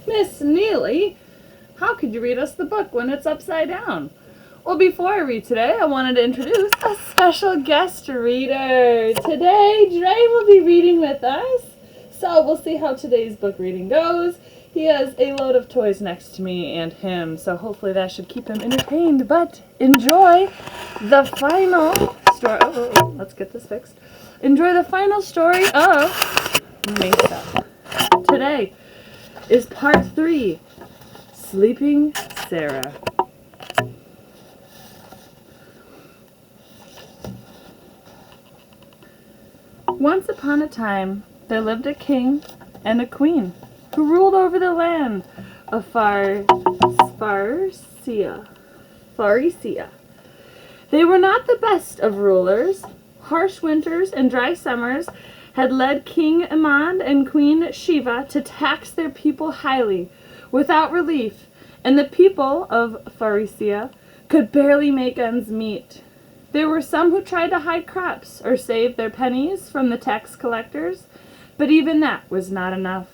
Miss Neeley, how could you read us the book when it's upside down? Well, before I read today, I wanted to introduce a special guest reader. Today, Dre will be reading with us, so we'll see how today's book reading goes. He has a load of toys next to me and him, so hopefully that should keep him entertained. But enjoy the final story. Let's get this fixed. Enjoy the final story of Rumaysa. Today is part 3, Sleeping Sarah. Once upon a time, there lived a king and a queen who ruled over the land of Pharycia. They were not the best of rulers. Harsh winters and dry summers had led King Imad and Queen Shiva to tax their people highly, without relief, and the people of Pharycia could barely make ends meet. There were some who tried to hide crops or save their pennies from the tax collectors, but even that was not enough.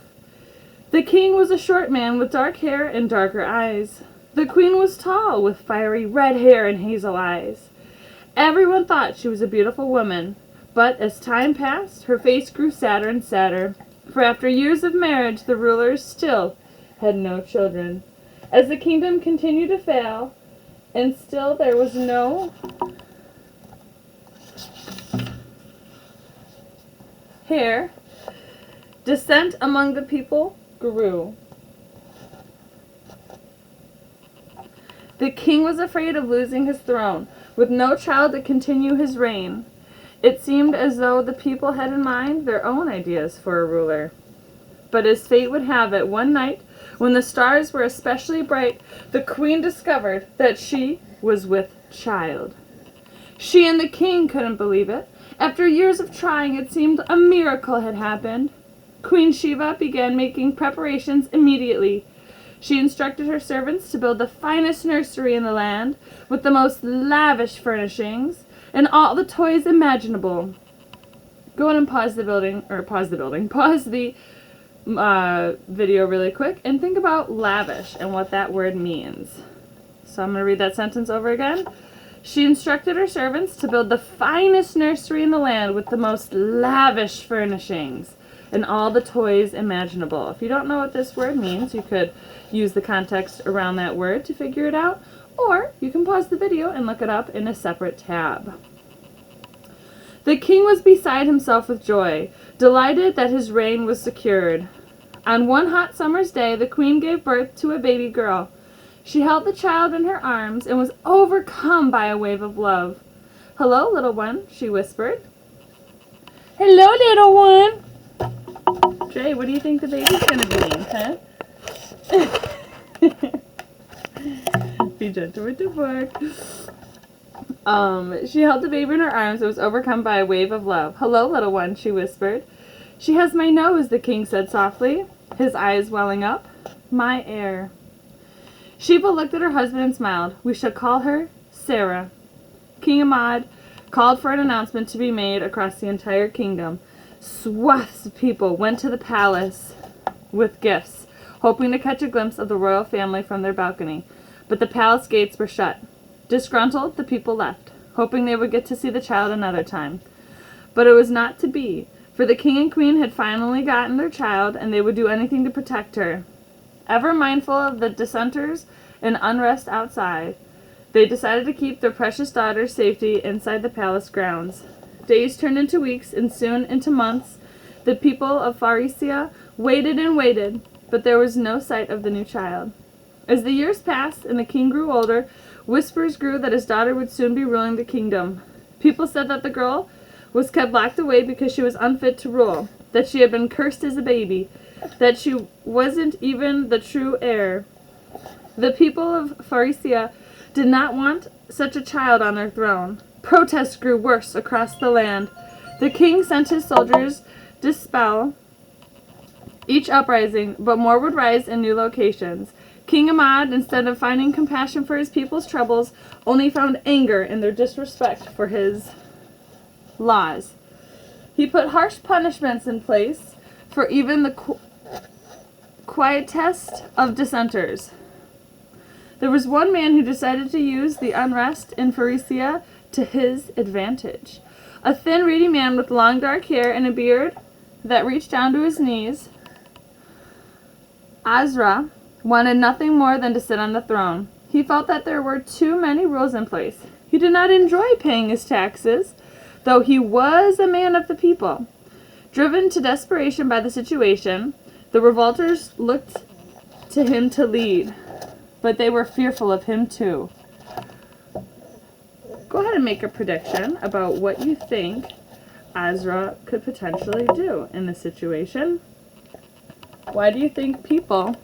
The king was a short man with dark hair and darker eyes. The queen was tall, with fiery red hair and hazel eyes. Everyone thought she was a beautiful woman, but as time passed, her face grew sadder and sadder, for after years of marriage, the rulers still had no children. As the kingdom continued to fail, and still there was no heir, dissent among the people grew. The king was afraid of losing his throne, with no child to continue his reign. It seemed as though the people had in mind their own ideas for a ruler. But as fate would have it, one night, when the stars were especially bright, the queen discovered that she was with child. She and the king couldn't believe it. After years of trying, it seemed a miracle had happened. Queen Shiva began making preparations immediately. She instructed her servants to build the finest nursery in the land, with the most lavish furnishings, and all the toys imaginable. Go ahead and pause the video really quick, and think about lavish and what that word means. So I'm going to read that sentence over again. She instructed her servants to build the finest nursery in the land with the most lavish furnishings and all the toys imaginable. If you don't know what this word means, you could use the context around that word to figure it out, or you can pause the video and look it up in a separate tab. The king was beside himself with joy, delighted that his reign was secured. On one hot summer's day, the queen gave birth to a baby girl. She held the child in her arms and was overcome by a wave of love. "Hello, little one," she whispered. "Hello, little one." Jay, what do you think the baby's going to be, huh? Be gentle with the book. She held the baby in her arms and was overcome by a wave of love. "Hello, little one," she whispered. "She has my nose," the king said softly, his eyes welling up. "My heir." Shiva looked at her husband and smiled. "We shall call her Sarah." King Imad called for an announcement to be made across the entire kingdom. Swaths of people went to the palace with gifts, hoping to catch a glimpse of the royal family from their balcony. But the palace gates were shut. Disgruntled, the people left, hoping they would get to see the child another time. But it was not to be, for the king and queen had finally gotten their child, and they would do anything to protect her. Ever mindful of the dissenters and unrest outside, they decided to keep their precious daughter's safety inside the palace grounds. Days turned into weeks, and soon into months. The people of Pharycia waited and waited, but there was no sight of the new child. As the years passed and the king grew older, whispers grew that his daughter would soon be ruling the kingdom. People said that the girl was kept locked away because she was unfit to rule, that she had been cursed as a baby, that she wasn't even the true heir. The people of Pharycia did not want such a child on their throne. Protests grew worse across the land. The king sent his soldiers to dispel each uprising, but more would rise in new locations. King Imad, instead of finding compassion for his people's troubles, only found anger in their disrespect for his laws. He put harsh punishments in place for even the quietest of dissenters. There was one man who decided to use the unrest in Fairytale to his advantage. A thin, reedy man with long dark hair and a beard that reached down to his knees. Azra wanted nothing more than to sit on the throne. He felt that there were too many rules in place. He did not enjoy paying his taxes, though he was a man of the people. Driven to desperation by the situation, the revolters looked to him to lead, but they were fearful of him too. Go ahead and make a prediction about what you think Azra could potentially do in this situation. Why do you think people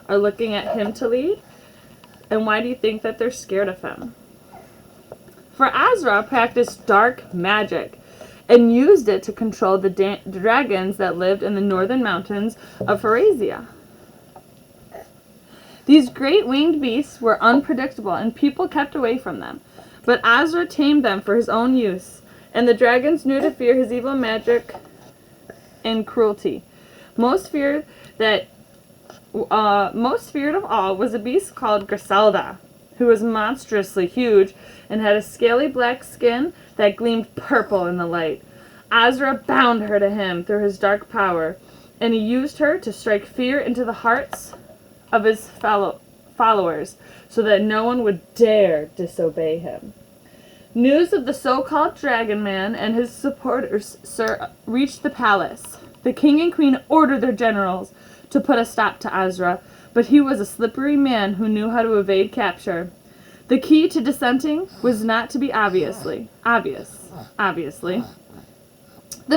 are looking at him to lead? And why do you think that they're scared of him? For Azra practiced dark magic and used it to control the dragons that lived in the northern mountains of Fairytale. These great winged beasts were unpredictable and people kept away from them. But Azra tamed them for his own use, and the dragons knew to fear his evil magic and cruelty. Most feared of all was a beast called Griselda, who was monstrously huge and had a scaly black skin that gleamed purple in the light. Azra bound her to him through his dark power, and he used her to strike fear into the hearts of his followers so that no one would dare disobey him. News of the so-called Dragon Man and his supporters reached the palace. The king and queen ordered their generals to put a stop to Azra, but he was a slippery man who knew how to evade capture. The key to dissenting was not to be obvious. The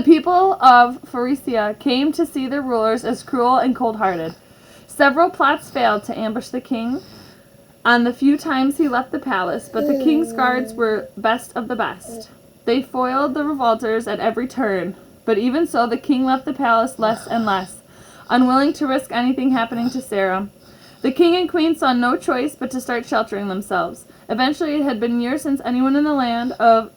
people of Fairytale came to see their rulers as cruel and cold-hearted. Several plots failed to ambush the king on the few times he left the palace, but the king's guards were best of the best. They foiled the revolters at every turn, but even so the king left the palace less and less, unwilling to risk anything happening to Sarah. The king and queen saw no choice but to start sheltering themselves. Eventually, it had been years since anyone in the land of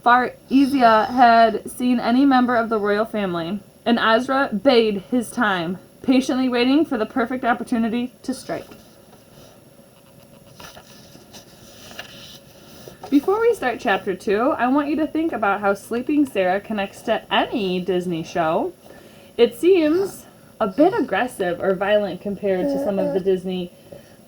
Fairytale had seen any member of the royal family, and Azra bade his time, patiently waiting for the perfect opportunity to strike. Before we start Chapter 2, I want you to think about how Sleeping Sarah connects to any Disney show. It seems a bit aggressive or violent compared to some of the Disney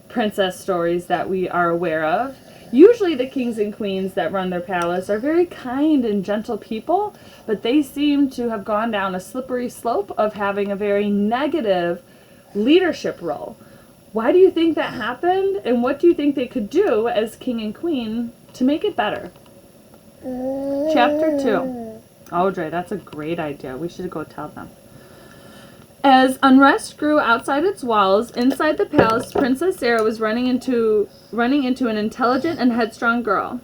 princess stories that we are aware of. Usually the kings and queens that run their palace are very kind and gentle people, but they seem to have gone down a slippery slope of having a very negative leadership role. Why do you think that happened, and what do you think they could do as king and queen to make it better? Chapter 2. Audrey, that's a great idea. We should go tell them. As unrest grew outside its walls, inside the palace, Princess Sarah was turning into an intelligent and headstrong girl.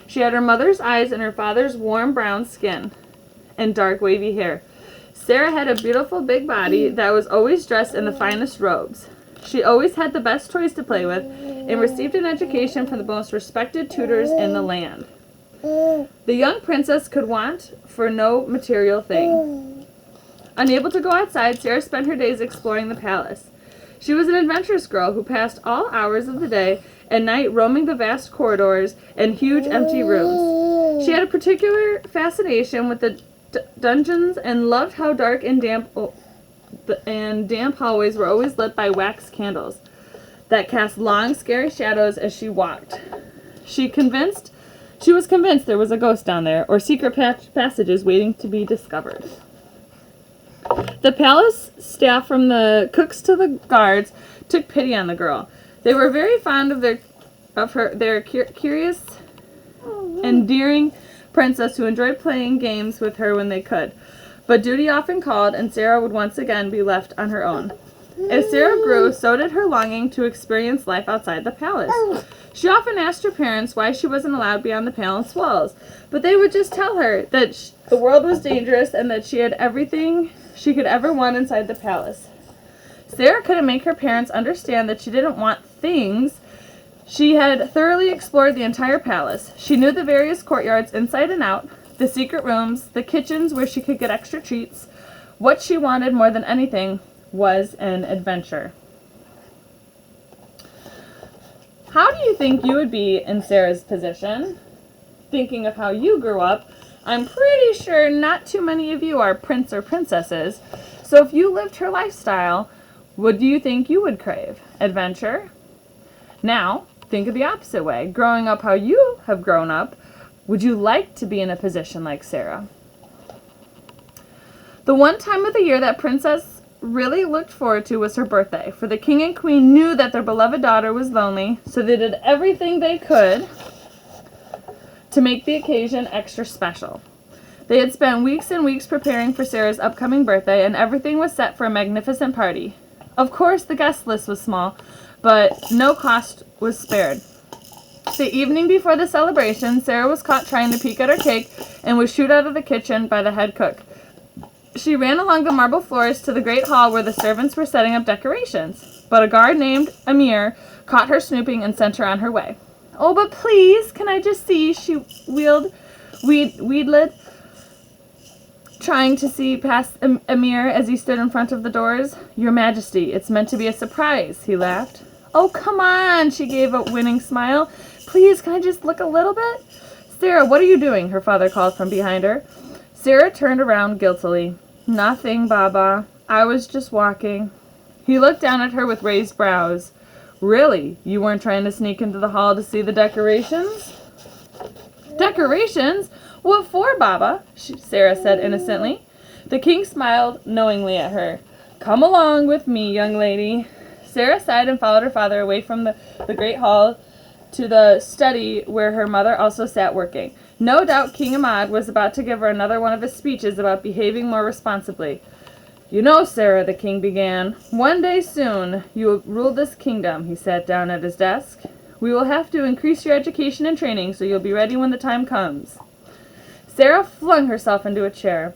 She had her mother's eyes and her father's warm brown skin and dark wavy hair. Sarah had a beautiful big body that was always dressed in the finest robes. She always had the best toys to play with and received an education from the most respected tutors in the land. The young princess could want for no material thing. Unable to go outside, Sarah spent her days exploring the palace. She was an adventurous girl who passed all hours of the day and night roaming the vast corridors and huge empty rooms. She had a particular fascination with the dungeons and loved how dark and damp hallways were always lit by wax candles that cast long, scary shadows as she walked. She was convinced there was a ghost down there, or secret passages waiting to be discovered. The palace staff, from the cooks to the guards, took pity on the girl. They were very fond of their curious, endearing princess who enjoyed playing games with her when they could. But duty often called, and Sarah would once again be left on her own. As Sarah grew, so did her longing to experience life outside the palace. She often asked her parents why she wasn't allowed beyond the palace walls, but they would just tell her that the world was dangerous and that she had everything she could ever want inside the palace. Sarah couldn't make her parents understand that she didn't want things. She had thoroughly explored the entire palace. She knew the various courtyards inside and out, the secret rooms, the kitchens where she could get extra treats. What she wanted more than anything was an adventure. How do you think you would be in Sarah's position? Thinking of how you grew up, I'm pretty sure not too many of you are prince or princesses. So if you lived her lifestyle, what do you think you would crave? Adventure? Now, think of the opposite way. Growing up how you have grown up, would you like to be in a position like Sarah? The one time of the year that Princess really looked forward to was her birthday, for the king and queen knew that their beloved daughter was lonely, so they did everything they could to make the occasion extra special. They had spent weeks and weeks preparing for Sarah's upcoming birthday, and everything was set for a magnificent party. Of course, the guest list was small, but no cost was spared. The evening before the celebration, Sarah was caught trying to peek at her cake and was shooed out of the kitchen by the head cook. She ran along the marble floors to the great hall where the servants were setting up decorations, but a guard named Amir caught her snooping and sent her on her way. "Oh, but please, can I just see?" she wheedled, trying to see past Amir as he stood in front of the doors. "Your Majesty, it's meant to be a surprise," he laughed. "Oh, come on," she gave a winning smile. "Please, can I just look a little bit?" "Sarah, what are you doing?" her father called from behind her. Sarah turned around guiltily. "Nothing, Baba. I was just walking." He looked down at her with raised brows. "Really? You weren't trying to sneak into the hall to see the decorations?" "Decorations? What for, Baba?" Sarah said innocently. The king smiled knowingly at her. "Come along with me, young lady." Sarah sighed and followed her father away from the great hall to the study where her mother also sat working. No doubt King Ahmad was about to give her another one of his speeches about behaving more responsibly. "You know, Sarah," the king began, "one day soon you will rule this kingdom." He sat down at his desk. "We will have to increase your education and training so you'll be ready when the time comes." Sarah flung herself into a chair.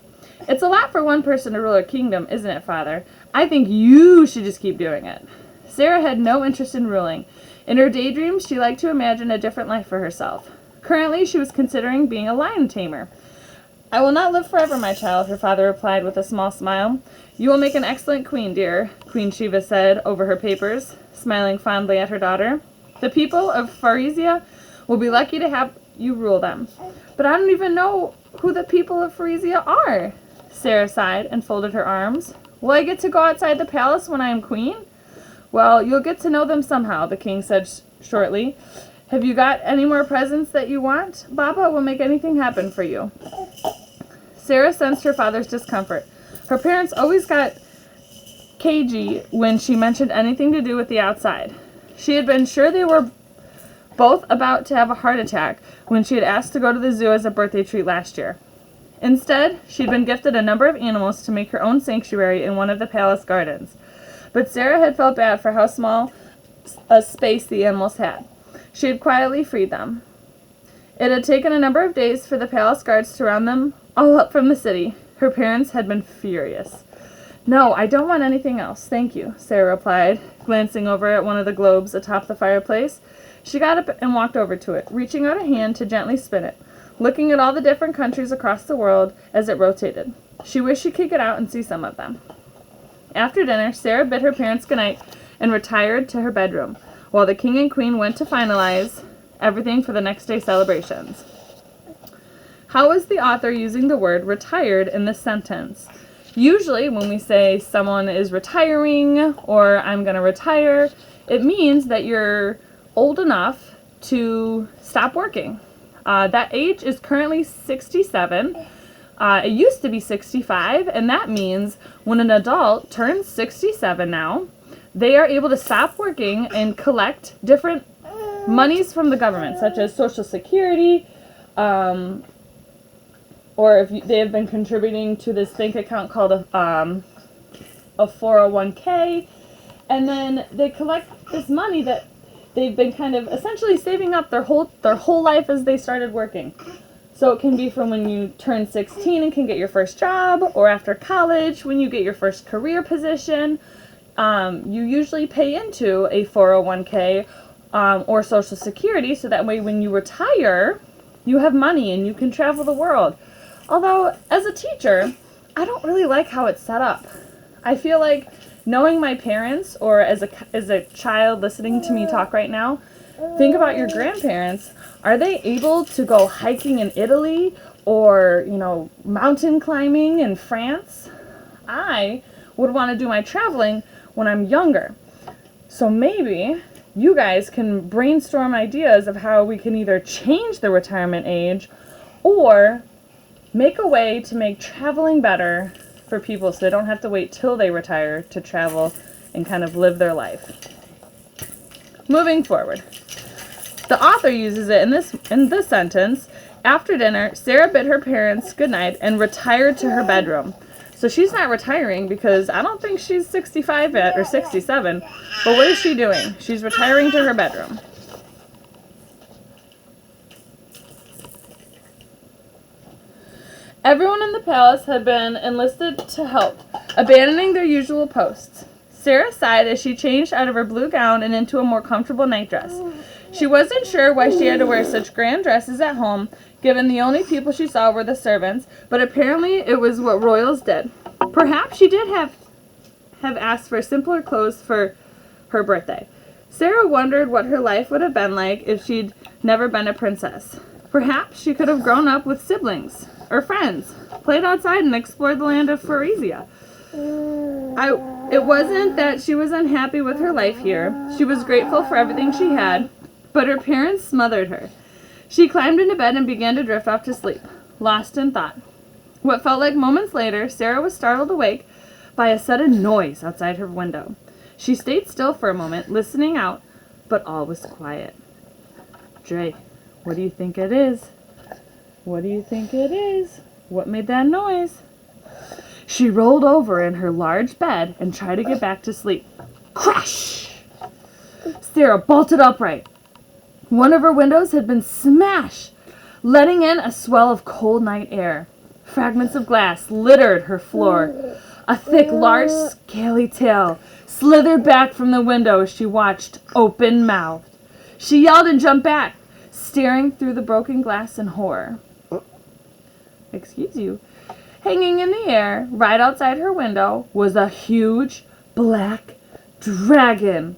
"It's a lot for one person to rule a kingdom, isn't it, Father? I think you should just keep doing it." Sarah had no interest in ruling. In her daydreams, she liked to imagine a different life for herself. Currently, she was considering being a lion tamer. "I will not live forever, my child," her father replied with a small smile. "You will make an excellent queen, dear," Queen Shiva said over her papers, smiling fondly at her daughter. "The people of Fairytale will be lucky to have you rule them." "But I don't even know who the people of Fairytale are." Sarah sighed and folded her arms. "Will I get to go outside the palace when I am queen?" "Well, you'll get to know them somehow," the king said shortly. "Have you got any more presents that you want? Baba will make anything happen for you." Sarah sensed her father's discomfort. Her parents always got cagey when she mentioned anything to do with the outside. She had been sure they were both about to have a heart attack when she had asked to go to the zoo as a birthday treat last year. Instead, she'd been gifted a number of animals to make her own sanctuary in one of the palace gardens. But Sarah had felt bad for how small a space the animals had. She had quietly freed them. It had taken a number of days for the palace guards to round them all up from the city. Her parents had been furious. "No, I don't want anything else, thank you," Sarah replied, glancing over at one of the globes atop the fireplace. She got up and walked over to it, reaching out a hand to gently spin it, looking at all the different countries across the world as it rotated. She wished she could get out and see some of them. After dinner, Sarah bid her parents goodnight and retired to her bedroom, while the king and queen went to finalize everything for the next day's celebrations. How is the author using the word retired in this sentence? Usually when we say someone is retiring or I'm going to retire, it means that you're old enough to stop working. That age is currently 67. It used to be 65, and that means when an adult turns 67 now, they are able to stop working and collect different monies from the government, such as Social Security, or if they have been contributing to this bank account called a 401k, and then they collect this money that they've been kind of essentially saving up their whole life as they started working. So it can be from when you turn 16 and can get your first job, or after college when you get your first career position. You usually pay into a 401k or Social Security, so that way when you retire, You have money and you can travel the world. Although, as a teacher, I don't really like how it's set up. I feel like knowing my parents, or as a child listening to me talk right now, think about your grandparents. Are they able to go hiking in Italy or, mountain climbing in France? I would want to do my traveling when I'm younger. So maybe you guys can brainstorm ideas of how we can either change the retirement age or make a way to make traveling better for people so they don't have to wait till they retire to travel and kind of live their life. Moving forward. The author uses it in this sentence. After dinner, Sarah bid her parents goodnight and retired to her bedroom. So she's not retiring because I don't think she's 65 yet or 67. But what is she doing? She's retiring to her bedroom. Everyone in the palace had been enlisted to help, abandoning their usual posts. Sarah sighed as she changed out of her blue gown and into a more comfortable nightdress. She wasn't sure why she had to wear such grand dresses at home, given the only people she saw were the servants, but apparently it was what royals did. Perhaps she did have asked for simpler clothes for her birthday. Sarah wondered what her life would have been like if she'd never been a princess. Perhaps she could have grown up with siblings or friends, played outside and explored the land of Fairytale. It wasn't that she was unhappy with her life here. She was grateful for everything she had, but her parents smothered her. She climbed into bed and began to drift off to sleep, lost in thought. What felt like moments later, Sarah was startled awake by a sudden noise outside her window. She stayed still for a moment, listening out, but all was quiet. Dre, what do you think it is? What do you think it is? What made that noise? She rolled over in her large bed and tried to get back to sleep. Crash! Sarah bolted upright. One of her windows had been smashed, letting in a swell of cold night air. Fragments of glass littered her floor. A thick, large, scaly tail slithered back from the window as she watched, open-mouthed. She yelled and jumped back, staring through the broken glass in horror. Excuse you. Hanging in the air, right outside her window, was a huge, black dragon.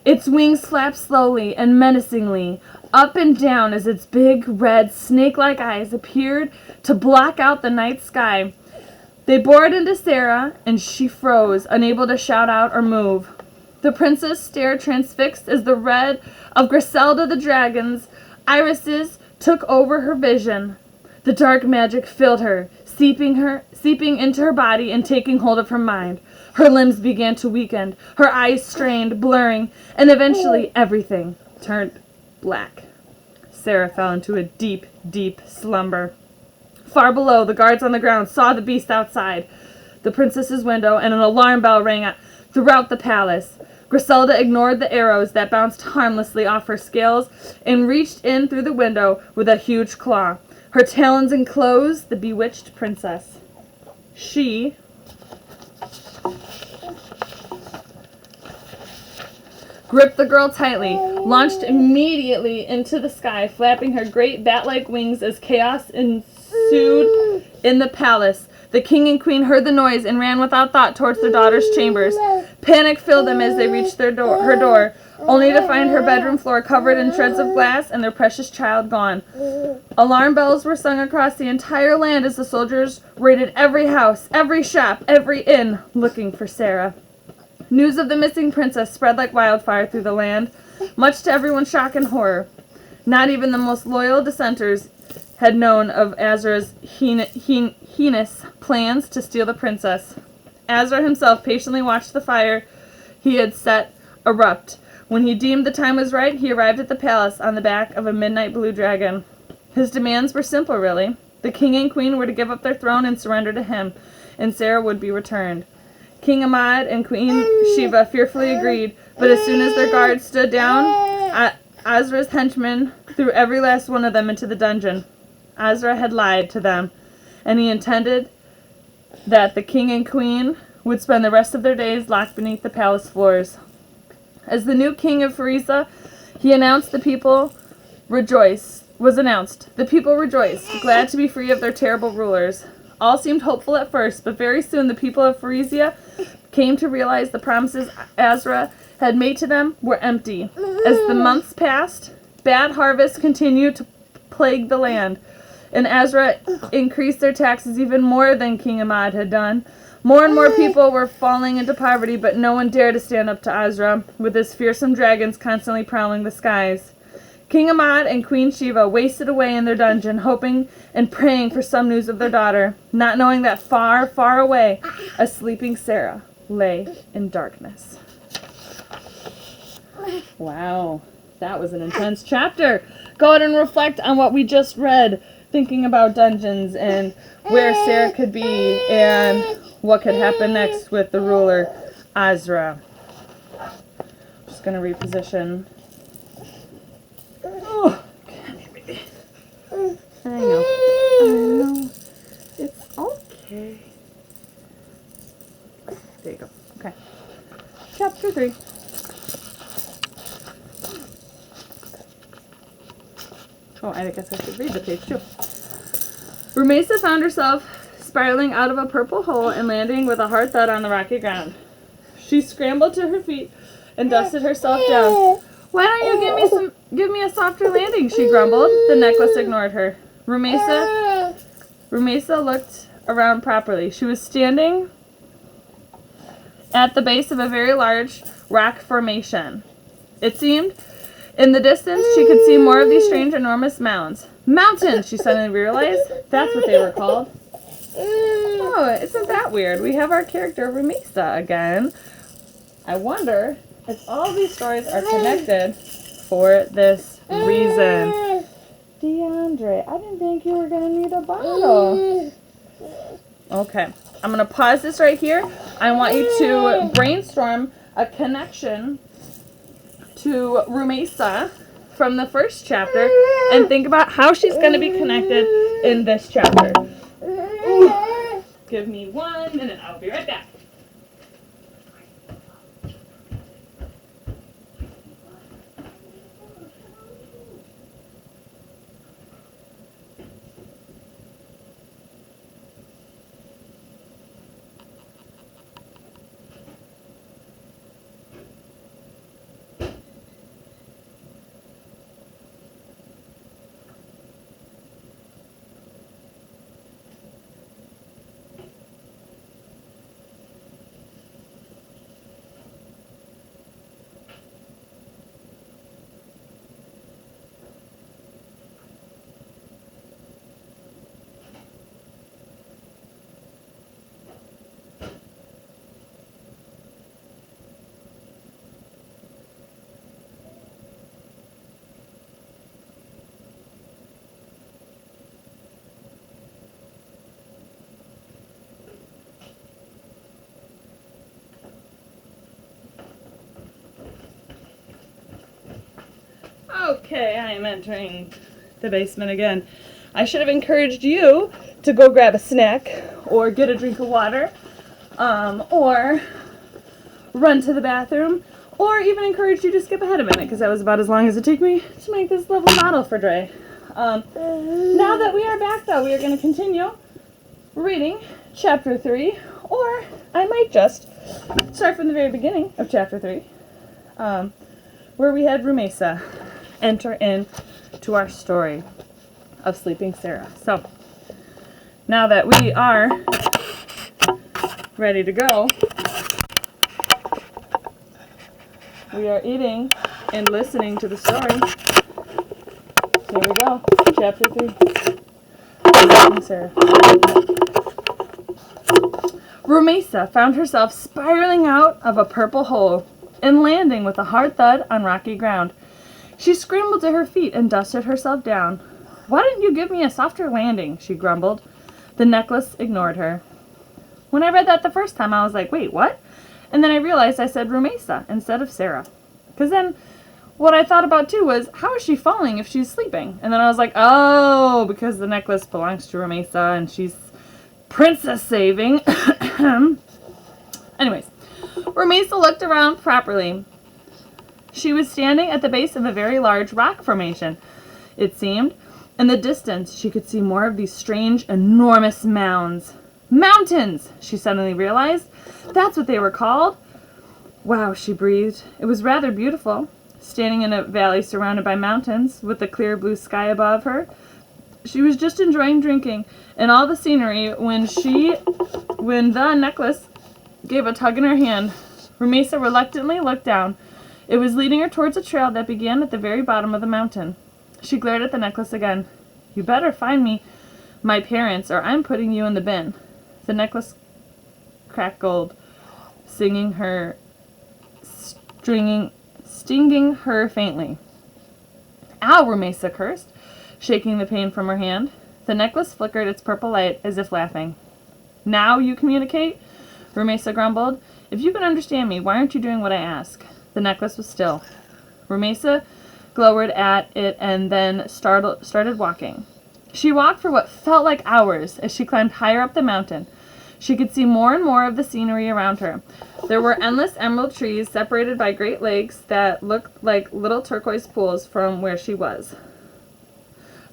Its wings flapped slowly and menacingly, up and down as its big, red, snake-like eyes appeared to block out the night sky. They bored into Sarah, and she froze, unable to shout out or move. The princess stared transfixed as the red of Griselda the dragon's irises took over her vision. The dark magic filled her, seeping into her body and taking hold of her mind. Her limbs began to weaken, her eyes strained, blurring, and eventually everything turned black. Sarah fell into a deep, deep slumber. Far below, the guards on the ground saw the beast outside the princess's window, and an alarm bell rang out throughout the palace. Griselda ignored the arrows that bounced harmlessly off her scales and reached in through the window with a huge claw. Her talons enclosed the bewitched princess. She gripped the girl tightly, launched immediately into the sky, flapping her great bat-like wings as chaos ensued in the palace. The king and queen heard the noise and ran without thought towards their daughter's chambers. Panic filled them as they reached her door, only to find her bedroom floor covered in shreds of glass and their precious child gone. Alarm bells were sung across the entire land as the soldiers raided every house, every shop, every inn, looking for Sarah. News of the missing princess spread like wildfire through the land, much to everyone's shock and horror. Not even the most loyal dissenters had known of Azra's heinous plans to steal the princess. Azra himself patiently watched the fire he had set erupt. When he deemed the time was right, he arrived at the palace on the back of a midnight blue dragon. His demands were simple, really. The king and queen were to give up their throne and surrender to him, and Sarah would be returned. King Ahmad and Queen Sheba fearfully agreed, but as soon as their guards stood down, Azra's henchmen threw every last one of them into the dungeon. Azra had lied to them, and he intended that the king and queen would spend the rest of their days locked beneath the palace floors. As the new king of Fairytale, he announced the people would rejoice was announced. The people rejoiced, glad to be free of their terrible rulers. All seemed hopeful at first, but very soon the people of Fairytale came to realize the promises Azra had made to them were empty. As the months passed, bad harvests continued to plague the land, and Azra increased their taxes even more than King Ahmad had done. More and more people were falling into poverty, but no one dared to stand up to Azra, with his fearsome dragons constantly prowling the skies. King Ahmad and Queen Shiva wasted away in their dungeon, hoping and praying for some news of their daughter, not knowing that far, far away, a sleeping Sarah lay in darkness. Wow, that was an intense chapter. Go ahead and reflect on what we just read, thinking about dungeons and where Sarah could be and what could happen next with the ruler, Azra. Just going to reposition. Oh, baby. I know. It's okay. There you go. Okay. Chapter 3. Oh, I guess I should read the page too. Rumaysa found herself spiraling out of a purple hole and landing with a hard thud on the rocky ground. She scrambled to her feet and dusted herself down. Why don't you give me a softer landing, she grumbled. The necklace ignored her. Rumaysa looked around properly. She was standing at the base of a very large rock formation. It seemed in the distance she could see more of these strange, enormous mounds. Mountains, she suddenly realized. That's what they were called. Oh, isn't that weird? We have our character Rumaysa again. I wonder if all these stories are connected for this reason. DeAndre, I didn't think you were going to need a bottle. Okay, I'm going to pause this right here. I want you to brainstorm a connection to Rumaysa from the first chapter and think about how she's going to be connected in this chapter. Give me 1 minute. I'll be right back. Okay, I am entering the basement again. I should have encouraged you to go grab a snack or get a drink of water or run to the bathroom or even encourage you to skip ahead a minute because that was about as long as it took me to make this lovely bottle for Dre. Now that we are back though, we are going to continue reading chapter 3, or I might just start from the very beginning of chapter 3 where we had Rumaysa enter into our story of Sleeping Sarah. So, now that we are ready to go, we are eating and listening to the story. Here we go, chapter 3, Sleeping Sarah. Rumaysa found herself spiraling out of a purple hole and landing with a hard thud on rocky ground. She scrambled to her feet and dusted herself down. Why didn't you give me a softer landing? She grumbled. The necklace ignored her. When I read that the first time, I was like, wait, what? And then I realized I said Rumaysa instead of Sarah. Because then what I thought about too was, how is she falling if she's sleeping? And then I was like, oh, because the necklace belongs to Rumaysa and she's princess saving. Anyways, Rumaysa looked around properly. She was standing at the base of a very large rock formation, it seemed. In the distance, she could see more of these strange, enormous mounds. Mountains, she suddenly realized. That's what they were called. Wow, she breathed. It was rather beautiful, standing in a valley surrounded by mountains, with the clear blue sky above her. She was just enjoying drinking and all the scenery when the necklace gave a tug in her hand. Rumaysa reluctantly looked down. It was leading her towards a trail that began at the very bottom of the mountain. She glared at the necklace again. You better find me my parents, or I'm putting you in the bin. The necklace crackled, stinging her faintly. Ow, Rumaysa cursed, shaking the pain from her hand. The necklace flickered its purple light as if laughing. Now you communicate? Rumaysa grumbled. If you can understand me, why aren't you doing what I ask? The necklace was still. Rumaysa glowered at it and then started walking. She walked for what felt like hours as she climbed higher up the mountain. She could see more and more of the scenery around her. There were endless emerald trees separated by great lakes that looked like little turquoise pools from where she was.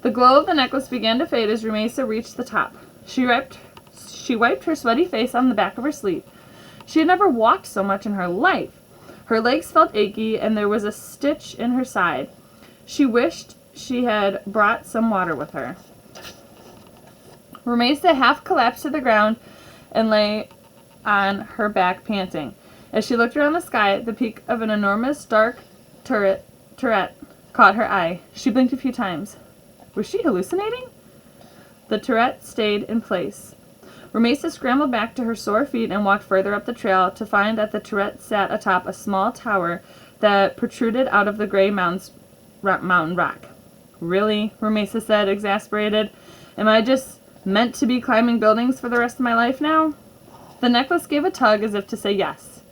The glow of the necklace began to fade as Rumaysa reached the top. She wiped her sweaty face on the back of her sleeve. She had never walked so much in her life. Her legs felt achy, and there was a stitch in her side. She wished she had brought some water with her. Rumaysa half collapsed to the ground and lay on her back, panting. As she looked around the sky, the peak of an enormous dark turret caught her eye. She blinked a few times. Was she hallucinating? The turret stayed in place. Rumaysa scrambled back to her sore feet and walked further up the trail to find that the turret sat atop a small tower that protruded out of the gray mountain rock. Really? Rumaysa said, exasperated. Am I just meant to be climbing buildings for the rest of my life now? The necklace gave a tug as if to say yes.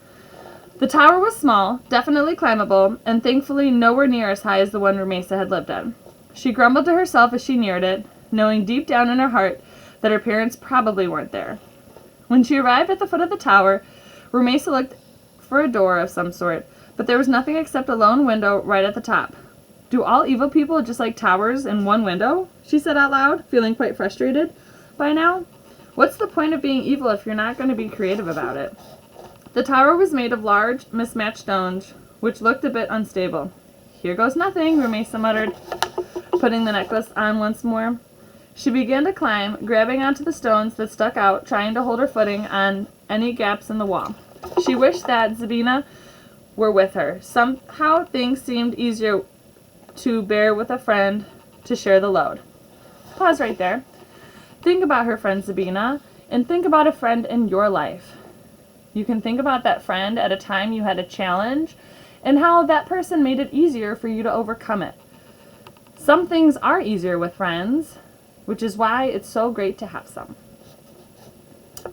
The tower was small, definitely climbable, and thankfully nowhere near as high as the one Rumaysa had lived in. She grumbled to herself as she neared it, knowing deep down in her heart that her parents probably weren't there. When she arrived at the foot of the tower, Rumaysa looked for a door of some sort, but there was nothing except a lone window right at the top. Do all evil people just like towers and one window? She said out loud, feeling quite frustrated by now. What's the point of being evil if you're not going to be creative about it? The tower was made of large, mismatched stones, which looked a bit unstable. Here goes nothing, Rumaysa muttered, putting the necklace on once more. She began to climb, grabbing onto the stones that stuck out, trying to hold her footing on any gaps in the wall. She wished that Zabina were with her. Somehow things seemed easier to bear with a friend to share the load. Pause right there. Think about her friend Zabina, and think about a friend in your life. You can think about that friend at a time you had a challenge, and how that person made it easier for you to overcome it. Some things are easier with friends, which is why it's so great to have some.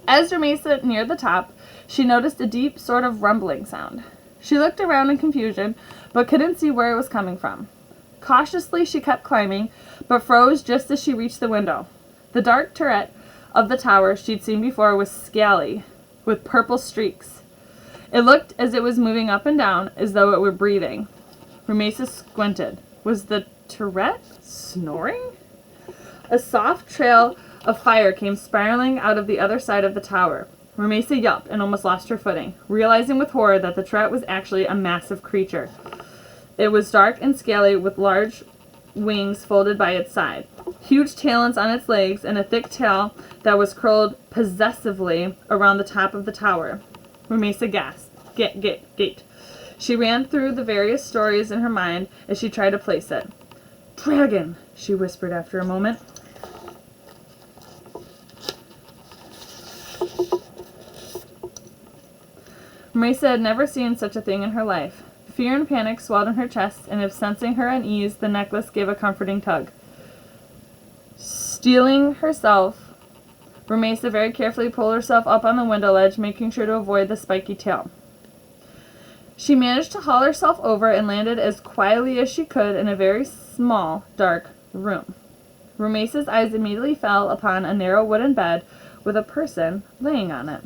As Rumaysa neared the top, she noticed a deep sort of rumbling sound. She looked around in confusion, but couldn't see where it was coming from. Cautiously, she kept climbing, but froze just as she reached the window. The dark turret of the tower she'd seen before was scaly, with purple streaks. It looked as it was moving up and down, as though it were breathing. Rumaysa squinted. Was the turret snoring? A soft trail of fire came spiraling out of the other side of the tower. Rumaysa yelped and almost lost her footing, realizing with horror that the turret was actually a massive creature. It was dark and scaly, with large wings folded by its side, huge talons on its legs, and a thick tail that was curled possessively around the top of the tower. Rumaysa gasped. Gate. She ran through the various stories in her mind as she tried to place it. Dragon, she whispered after a moment. Rumaysa had never seen such a thing in her life. Fear and panic swelled in her chest, and if sensing her unease, the necklace gave a comforting tug. Steeling herself, Rumaysa very carefully pulled herself up on the window ledge, making sure to avoid the spiky tail. She managed to haul herself over and landed as quietly as she could in a very small, dark room. Rumaysa's eyes immediately fell upon a narrow wooden bed with a person laying on it.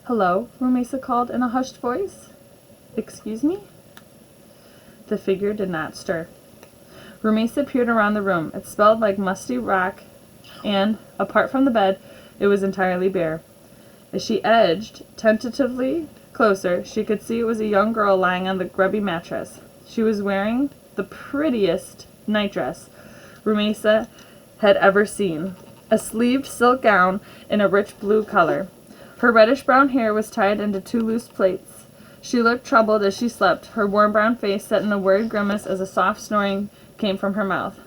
Hello, Rumaysa called in a hushed voice. Excuse me? The figure did not stir. Rumaysa peered around the room. It smelled like musty rock, and, apart from the bed, it was entirely bare. As she edged tentatively closer, she could see it was a young girl lying on the grubby mattress. She was wearing the prettiest nightdress Rumaysa had ever seen, a sleeved silk gown in a rich blue color. Her reddish-brown hair was tied into 2 loose plaits. She looked troubled as she slept, her warm brown face set in a worried grimace as a soft snoring came from her mouth.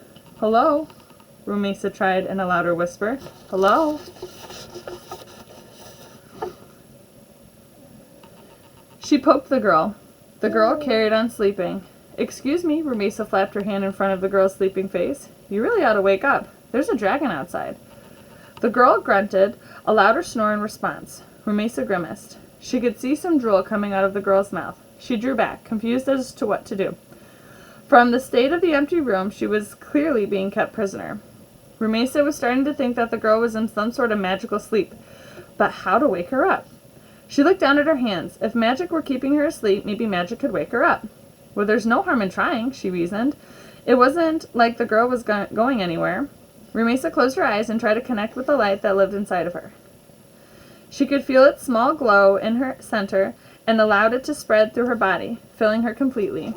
"Hello?" Rumaysa tried in a louder whisper. "Hello?" She poked the girl. The girl carried on sleeping. "Excuse me," Rumaysa flapped her hand in front of the girl's sleeping face. "You really ought to wake up. There's a dragon outside." The girl grunted, a louder snore in response. Rumaysa grimaced. She could see some drool coming out of the girl's mouth. She drew back, confused as to what to do. From the state of the empty room, she was clearly being kept prisoner. Rumaysa was starting to think that the girl was in some sort of magical sleep. But how to wake her up? She looked down at her hands. If magic were keeping her asleep, maybe magic could wake her up. Well, there's no harm in trying, she reasoned. It wasn't like the girl was going anywhere. Rumaysa closed her eyes and tried to connect with the light that lived inside of her. She could feel its small glow in her center and allowed it to spread through her body, filling her completely.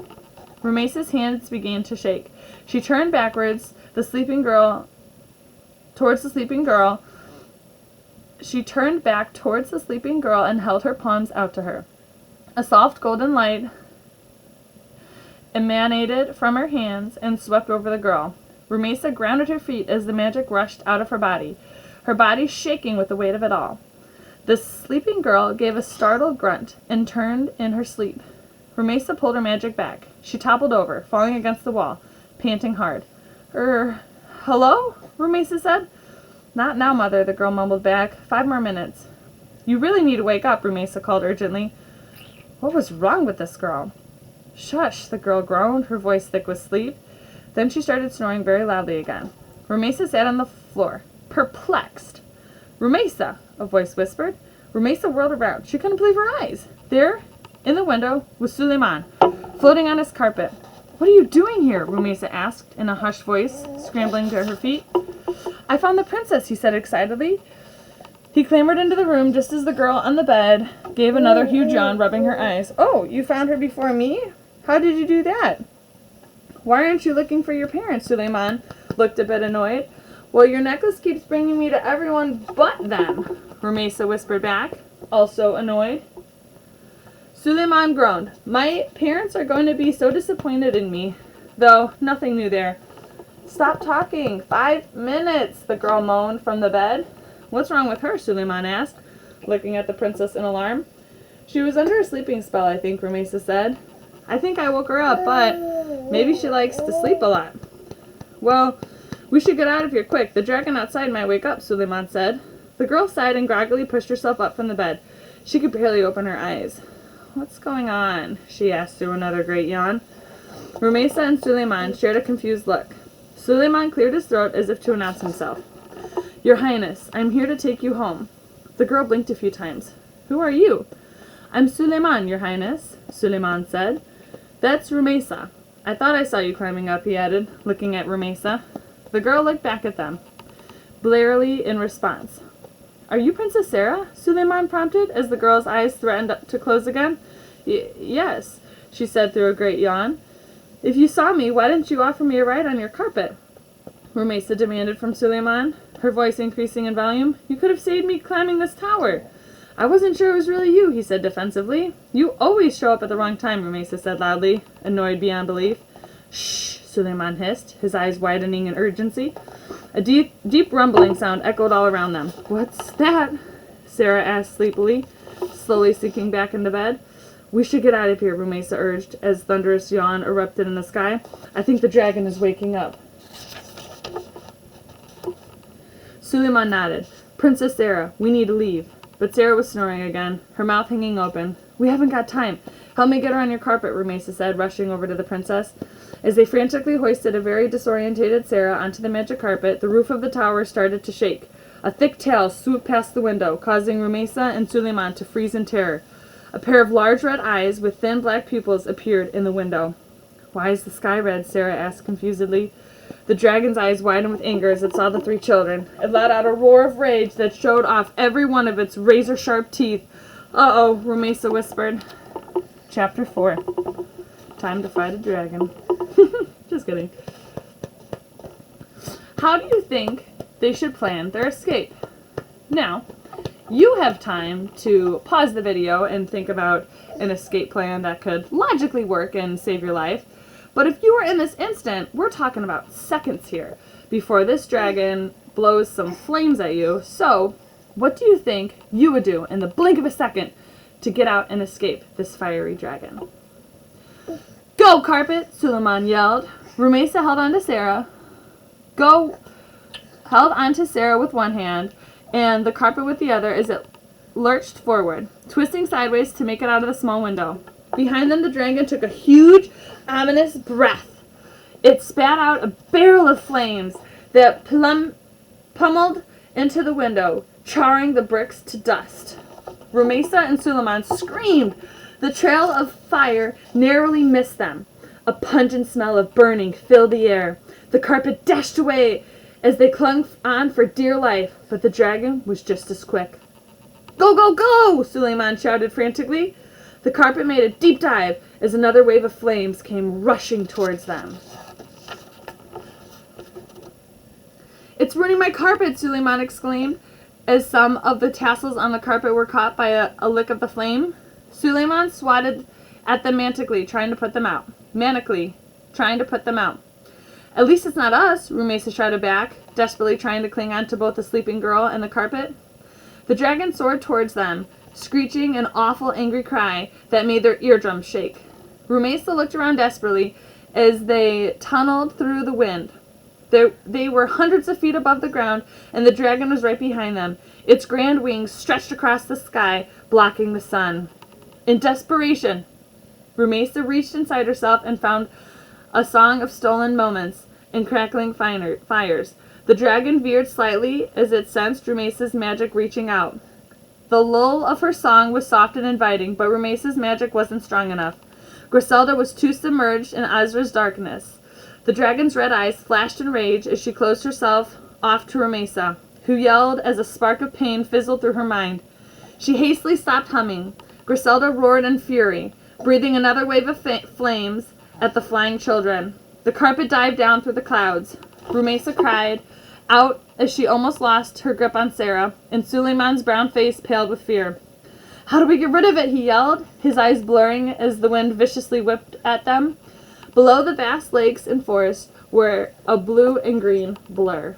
Rumaysa's hands began to shake. She turned backwards, towards the sleeping girl. She turned back towards the sleeping girl and held her palms out to her. A soft golden light emanated from her hands and swept over the girl. Rumaysa grounded her feet as the magic rushed out of her body shaking with the weight of it all. The sleeping girl gave a startled grunt and turned in her sleep. Rumaysa pulled her magic back. She toppled over, falling against the wall, panting hard. Hello?" Rumaysa said. "Not now, Mother," the girl mumbled back. 5 more minutes." "You really need to wake up," Rumaysa called urgently. What was wrong with this girl? "Shush," the girl groaned, her voice thick with sleep. Then she started snoring very loudly again. Rumaysa sat on the floor, perplexed. "Rumaysa," a voice whispered. Rumaysa whirled around. She couldn't believe her eyes. There, in the window, was Suleiman, floating on his carpet. "What are you doing here?" Rumaysa asked in a hushed voice, scrambling to her feet. "I found the princess," he said excitedly. He clambered into the room just as the girl on the bed gave another huge yawn, rubbing her eyes. "Oh, you found her before me? How did you do that?" "Why aren't you looking for your parents?" Suleiman looked a bit annoyed. "Well, your necklace keeps bringing me to everyone but them," Rumaysa whispered back, also annoyed. Suleiman groaned. "My parents are going to be so disappointed in me, though nothing new there." "Stop talking. 5 minutes," the girl moaned from the bed. "What's wrong with her?" Suleiman asked, looking at the princess in alarm. "She was under a sleeping spell, I think," Rumaysa said. "I think I woke her up, but maybe she likes to sleep a lot." "Well, we should get out of here quick. The dragon outside might wake up," Suleiman said. The girl sighed and groggily pushed herself up from the bed. She could barely open her eyes. "What's going on?" she asked through another great yawn. Rumaysa and Suleiman shared a confused look. Suleiman cleared his throat as if to announce himself. "Your Highness, I'm here to take you home." The girl blinked a few times. "Who are you?" "I'm Suleiman, Your Highness," Suleiman said. "That's Rumaysa. I thought I saw you climbing up," he added, looking at Rumaysa. The girl looked back at them, blearily in response. "Are you Princess Sarah?" Suleiman prompted, as the girl's eyes threatened to close again. Yes," she said through a great yawn. "If you saw me, why didn't you offer me a ride on your carpet?" Rumaysa demanded from Suleiman, her voice increasing in volume. "You could have saved me climbing this tower." "I wasn't sure it was really you," he said defensively. "You always show up at the wrong time," Rumaysa said loudly, annoyed beyond belief. "Shh," Suleiman hissed, his eyes widening in urgency. A deep rumbling sound echoed all around them. "What's that?" Sarah asked sleepily, slowly sinking back into bed. "We should get out of here," Rumaysa urged, as thunderous yawn erupted in the sky. "I think the dragon is waking up." Suleiman nodded. "Princess Sarah, we need to leave." But Sarah was snoring again, her mouth hanging open. "We haven't got time. Help me get her on your carpet," Rumaysa said, rushing over to the princess. As they frantically hoisted a very disorientated Sarah onto the magic carpet, the roof of the tower started to shake. A thick tail swooped past the window, causing Rumaysa and Suleiman to freeze in terror. A pair of large red eyes with thin black pupils appeared in the window. "Why is the sky red?" Sarah asked confusedly. The dragon's eyes widened with anger as it saw the 3 children. It let out a roar of rage that showed off every one of its razor-sharp teeth. Uh-oh, Rumaysa whispered. Chapter 4. Time to fight a dragon. Just kidding. How do you think they should plan their escape? Now, you have time to pause the video and think about an escape plan that could logically work and save your life. But if you were in this instant, we're talking about seconds here before this dragon blows some flames at you. So, what do you think you would do in the blink of a second to get out and escape this fiery dragon? Go, Carpet! Suleiman yelled. Rumaysa held on to Sarah. Held onto Sarah with one hand and the carpet with the other as it lurched forward, twisting sideways to make it out of the small window. Behind them, the dragon took a huge, ominous breath. It spat out a barrel of flames that pummeled into the window, charring the bricks to dust. Rumaysa and Suleiman screamed. The trail of fire narrowly missed them. A pungent smell of burning filled the air. The carpet dashed away as they clung on for dear life, but the dragon was just as quick. Go, go, go! Suleiman shouted frantically. The carpet made a deep dive as another wave of flames came rushing towards them. It's ruining my carpet, Suleiman exclaimed, as some of the tassels on the carpet were caught by a lick of the flame. Suleiman swatted at them maniacally, trying to put them out. At least it's not us, Rumaysa shouted back, desperately trying to cling on to both the sleeping girl and the carpet. The dragon soared towards them, screeching an awful angry cry that made their eardrums shake. Rumaysa looked around desperately as they tunneled through the wind. They were hundreds of feet above the ground, and the dragon was right behind them, its grand wings stretched across the sky, blocking the sun. In desperation, Rumaysa reached inside herself and found a song of stolen moments and crackling fires. The dragon veered slightly as it sensed Rumaysa's magic reaching out. The lull of her song was soft and inviting, but Rumaysa's magic wasn't strong enough. Griselda was too submerged in Azra's darkness. The dragon's red eyes flashed in rage as she closed herself off to Rumaysa, who yelled as a spark of pain fizzled through her mind. She hastily stopped humming. Griselda roared in fury, breathing another wave of flames at the flying children. The carpet dived down through the clouds. Rumaysa cried out as she almost lost her grip on Sarah, and Suleiman's brown face paled with fear. How do we get rid of it? He yelled, his eyes blurring as the wind viciously whipped at them. Below, the vast lakes and forests were a blue and green blur.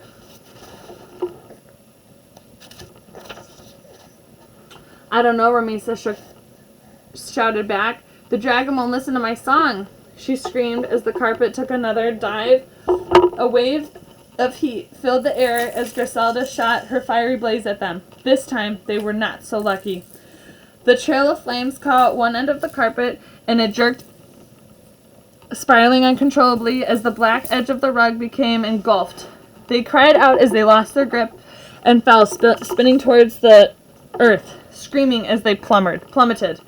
I don't know, Rumaysa shouted back. The dragon won't listen to my song, she screamed as the carpet took another dive. A wave of heat filled the air as Griselda shot her fiery blaze at them. This time, they were not so lucky. The trail of flames caught one end of the carpet, and it jerked, spiraling uncontrollably as the black edge of the rug became engulfed. They cried out as they lost their grip and fell, spinning towards the earth, screaming as they plummeted.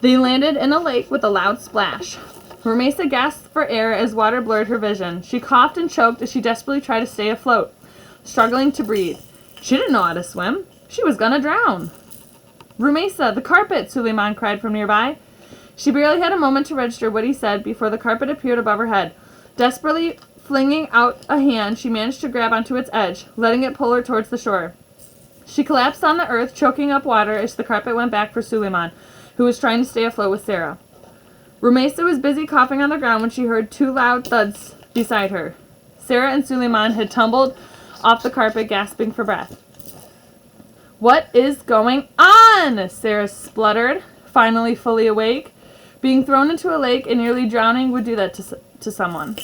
They landed in a lake with a loud splash. Rumaysa gasped for air as water blurred her vision. She coughed and choked as she desperately tried to stay afloat, struggling to breathe. She didn't know how to swim. She was gonna drown. Rumaysa, the carpet, Suleiman cried from nearby. She barely had a moment to register what he said before the carpet appeared above her head. Desperately flinging out a hand, she managed to grab onto its edge, letting it pull her towards the shore. She collapsed on the earth, choking up water as the carpet went back for Suleiman, who was trying to stay afloat with Sarah. Rumaysa was busy coughing on the ground when she heard 2 loud thuds beside her. Sarah and Suleiman had tumbled off the carpet, gasping for breath. What is going on? Sarah spluttered, finally fully awake. Being thrown into a lake and nearly drowning would do that to someone.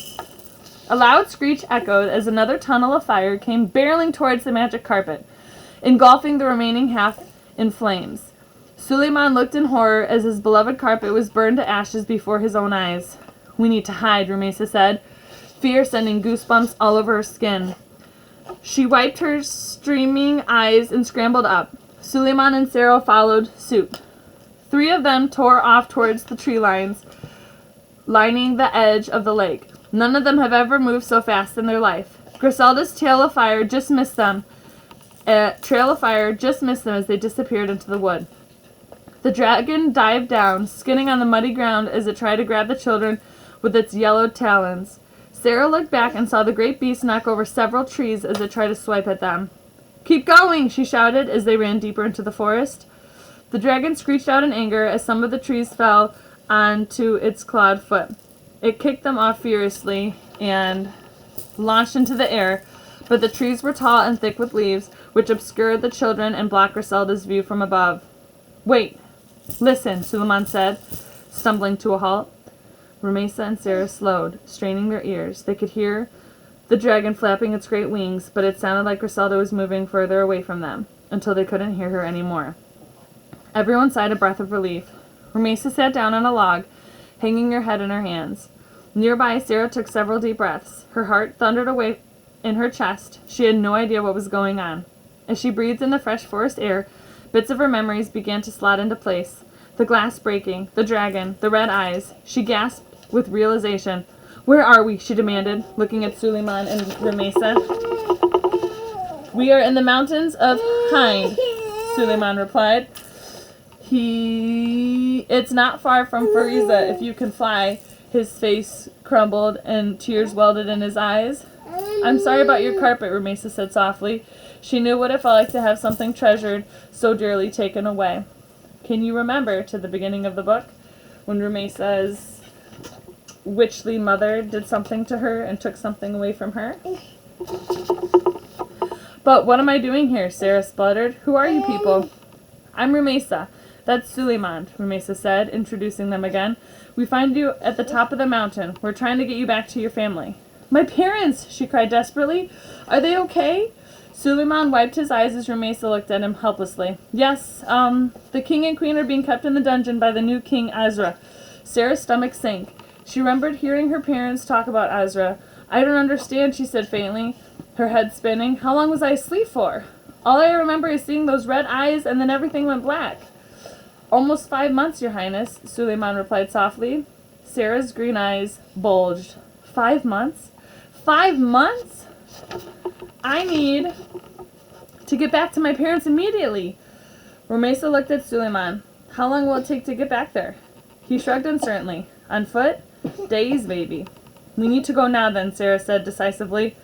A loud screech echoed as another tunnel of fire came barreling towards the magic carpet, engulfing the remaining half in flames. Suleiman looked in horror as his beloved carpet was burned to ashes before his own eyes. We need to hide, Rumaysa said, fear sending goosebumps all over her skin. She wiped her streaming eyes and scrambled up. Suleiman and Sarah followed suit. 3 of them tore off towards the tree lines lining the edge of the lake. None of them have ever moved so fast in their life. Griselda's trail of fire just missed them as they disappeared into the wood. The dragon dived down, skinning on the muddy ground as it tried to grab the children with its yellow talons. Sarah looked back and saw the great beast knock over several trees as it tried to swipe at them. "Keep going!" she shouted as they ran deeper into the forest. The dragon screeched out in anger as some of the trees fell onto its clawed foot. It kicked them off furiously and launched into the air, but the trees were tall and thick with leaves, which obscured the children and blocked Griselda's view from above. "Wait! Listen," Suleiman said, stumbling to a halt. Rumaysa and Sarah slowed, straining their ears. They could hear the dragon flapping its great wings, but it sounded like Griselda was moving further away from them, until they couldn't hear her anymore. Everyone sighed a breath of relief. Rumaysa sat down on a log, hanging her head in her hands. Nearby, Sarah took several deep breaths. Her heart thundered away in her chest. She had no idea what was going on. As she breathed in the fresh forest air, bits of her memories began to slot into place. The glass breaking, the dragon, the red eyes. She gasped with realization. "Where are we?" she demanded, looking at Suleiman and Rumaysa. "We are in the mountains of Hind," Suleiman replied. It's not far from Fairytale if you can fly." His face crumbled and tears welded in his eyes. "I'm sorry about your carpet," Rumaysa said softly. She knew what it felt like to have something treasured so dearly taken away. Can you remember to the beginning of the book when Rumaysa's witchly mother did something to her and took something away from her? "But what am I doing here?" Sarah spluttered. "Who are you people?" "I'm Rumaysa. That's Suleiman," Rumaysa said, introducing them again. "We find you at the top of the mountain. We're trying to get you back to your family." "My parents!" she cried desperately. "Are they okay?" Suleiman wiped his eyes as Rumaysa looked at him helplessly. "Yes, the king and queen are being kept in the dungeon by the new king, Azra." Sarah's stomach sank. She remembered hearing her parents talk about Azra. "I don't understand," she said faintly, her head spinning. "How long was I asleep for? All I remember is seeing those red eyes and then everything went black." "Almost 5 months, Your Highness," Suleiman replied softly. Sarah's green eyes bulged. 5 months? 5 months? "I need to get back to my parents immediately." Rumaysa looked at Suleiman. "How long will it take to get back there?" He shrugged uncertainly. "On foot? Days, maybe." "We need to go now then," Sarah said decisively.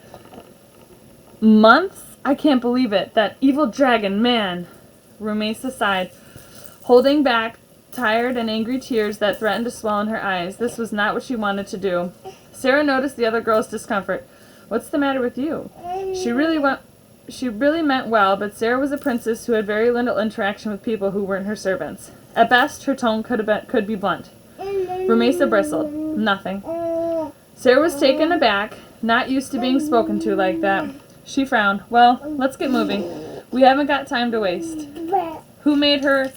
"Months? I can't believe it. That evil dragon, man." Rumaysa sighed, holding back tired and angry tears that threatened to swell in her eyes. This was not what she wanted to do. Sarah noticed the other girl's discomfort. "What's the matter with you?" She really meant well, but Sarah was a princess who had very little interaction with people who weren't her servants. At best, her tone could be blunt. Rumaysa bristled. "Nothing." Sarah was taken aback, not used to being spoken to like that. She frowned. "Well, let's get moving. We haven't got time to waste." "Who made her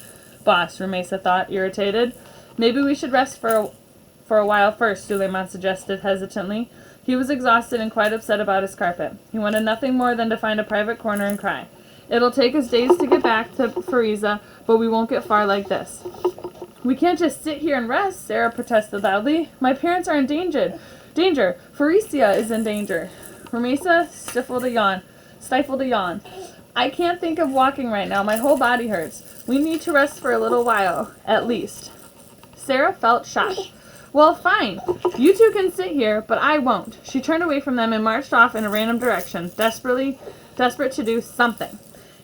boss?" Rumaysa thought, irritated. "Maybe we should rest for a while first," Suleiman suggested hesitantly. He was exhausted and quite upset about his carpet. He wanted nothing more than to find a private corner and cry. "It'll take us days to get back to Fairytale, but we won't get far like this." "We can't just sit here and rest," Sarah protested loudly. "My parents are in danger. Fairytale is in danger." Rumaysa stifled a yawn. "I can't think of walking right now. My whole body hurts. We need to rest for a little while, at least." Sarah felt shocked. "Well, fine. You two can sit here, but I won't." She turned away from them and marched off in a random direction, desperate to do something.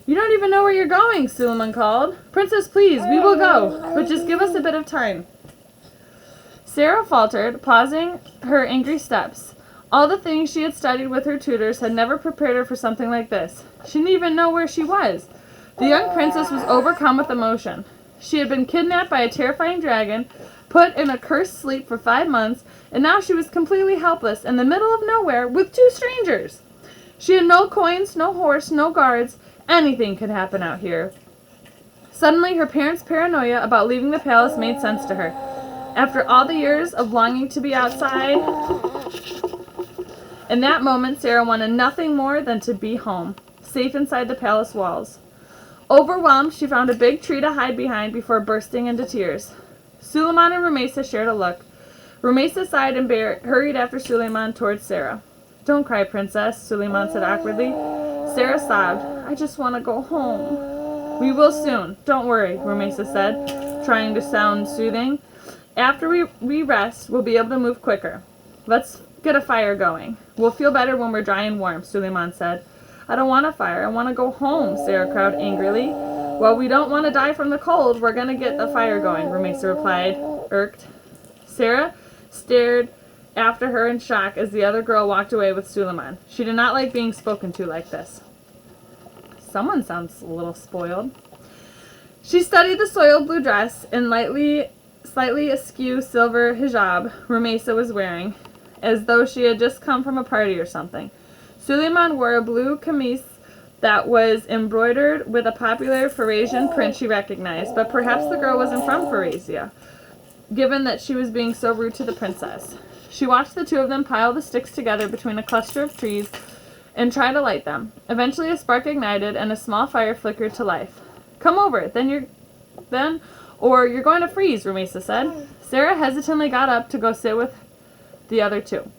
"You don't even know where you're going," Suleiman called. "Princess, please, we will go, but just give us a bit of time." Sarah faltered, pausing her angry steps. All the things she had studied with her tutors had never prepared her for something like this. She didn't even know where she was. The young princess was overcome with emotion. She had been kidnapped by a terrifying dragon, put in a cursed sleep for 5 months, and now she was completely helpless in the middle of nowhere with 2 strangers. She had no coins, no horse, no guards. Anything could happen out here. Suddenly, her parents' paranoia about leaving the palace made sense to her. After all the years of longing to be outside, in that moment, Sarah wanted nothing more than to be home, safe inside the palace walls. Overwhelmed, she found a big tree to hide behind before bursting into tears. Suleiman and Rumaysa shared a look. Rumaysa sighed and hurried after Suleiman towards Sarah. Don't cry, princess, Suleiman said awkwardly. Sarah sobbed. I just want to go home. We will soon. Don't worry, Rumaysa said, trying to sound soothing. After we rest, we'll be able to move quicker. Let's get a fire going. We'll feel better when we're dry and warm, Suleiman said. I don't want a fire. I want to go home, Sarah cried angrily. Well, we don't want to die from the cold. We're going to get the fire going, Rumaysa replied, irked. Sarah stared after her in shock as the other girl walked away with Suleiman. She did not like being spoken to like this. Someone sounds a little spoiled. She studied the soiled blue dress and slightly askew silver hijab Rumaysa was wearing, as though she had just come from a party or something. Suleiman wore a blue kameez that was embroidered with a popular Pharisaian print she recognized, but perhaps the girl wasn't from Pharisaiya, given that she was being so rude to the princess. She watched the two of them pile the sticks together between a cluster of trees and try to light them. Eventually a spark ignited and a small fire flickered to life. Come over, or you're going to freeze, Rumaysa said. Sarah hesitantly got up to go sit with the other two.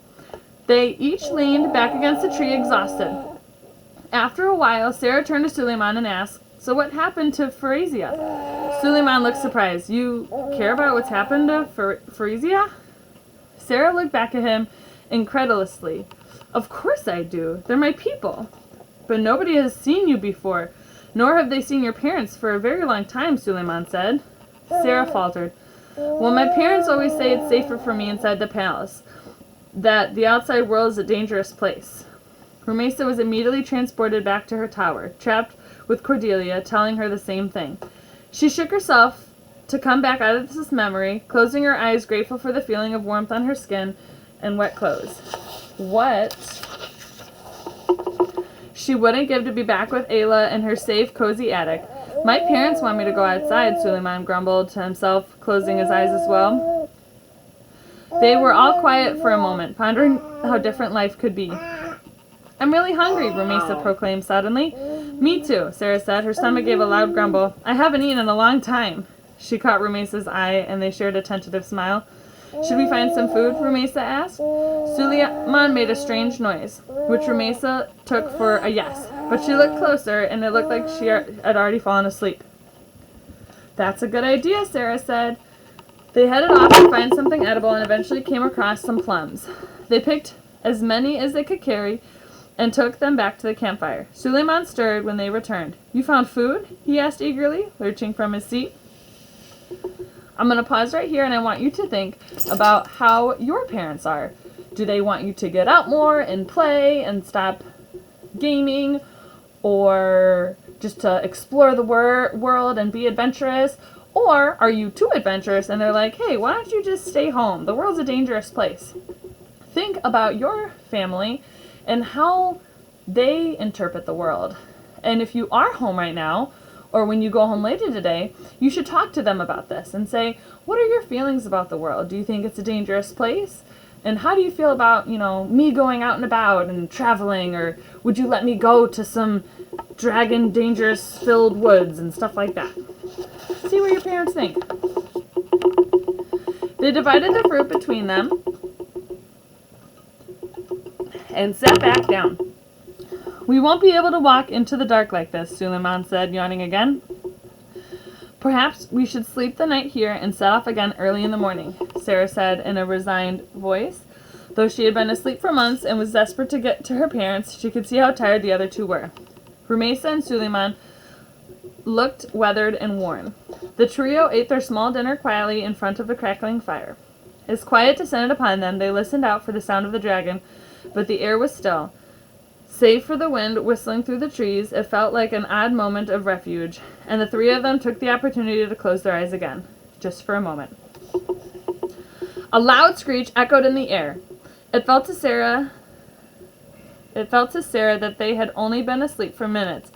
They each leaned back against the tree, exhausted. After a while, Sarah turned to Suleiman and asked, So what happened to Pharisaiya? Suleiman looked surprised. You care about what's happened to Pharisaiya? Sarah looked back at him incredulously. Of course I do. They're my people. But nobody has seen you before, nor have they seen your parents for a very long time, Suleiman said. Sarah faltered. Well, my parents always say it's safer for me inside the palace, that the outside world is a dangerous place. Rumaysa was immediately transported back to her tower, trapped with Cordelia, telling her the same thing. She shook herself to come back out of this memory, closing her eyes, grateful for the feeling of warmth on her skin and wet clothes. What she wouldn't give to be back with Ayla in her safe, cozy attic. My parents want me to go outside, Suleiman grumbled to himself, closing his eyes as well. They were all quiet for a moment, pondering how different life could be. I'm really hungry, Rumaysa proclaimed suddenly. Me too, Sarah said. Her stomach gave a loud grumble. I haven't eaten in a long time. She caught Rumaysa's eye, and they shared a tentative smile. Should we find some food? Rumaysa asked. Suleiman made a strange noise, which Rumaysa took for a yes, but she looked closer, and it looked like she had already fallen asleep. That's a good idea, Sarah said. They headed off to find something edible and eventually came across some plums. They picked as many as they could carry and took them back to the campfire. Suleiman stirred when they returned. You found food? He asked eagerly, lurching from his seat. I'm going to pause right here and I want you to think about how your parents are. Do they want you to get out more and play and stop gaming, or just to explore the world and be adventurous? Or are you too adventurous and they're like, hey, why don't you just stay home? The world's a dangerous place. Think about your family and how they interpret the world. And if you are home right now, or when you go home later today, you should talk to them about this and say, what are your feelings about the world? Do you think it's a dangerous place? And how do you feel about, me going out and about and traveling? Or would you let me go to some dragon dangerous filled woods and stuff like that? See what your parents think. They divided the fruit between them and sat back down. We won't be able to walk into the dark like this, Suleiman said, yawning again. Perhaps we should sleep the night here and set off again early in the morning, Sarah said in a resigned voice. Though she had been asleep for months and was desperate to get to her parents, she could see how tired the other two were. Rumaysa and Suleiman looked weathered and worn. The trio ate their small dinner quietly in front of the crackling fire. As quiet descended upon them, they listened out for the sound of the dragon, but the air was still. Save for the wind whistling through the trees, it felt like an odd moment of refuge, and the three of them took the opportunity to close their eyes again, just for a moment. A loud screech echoed in the air. It felt to Sarah that they had only been asleep for minutes,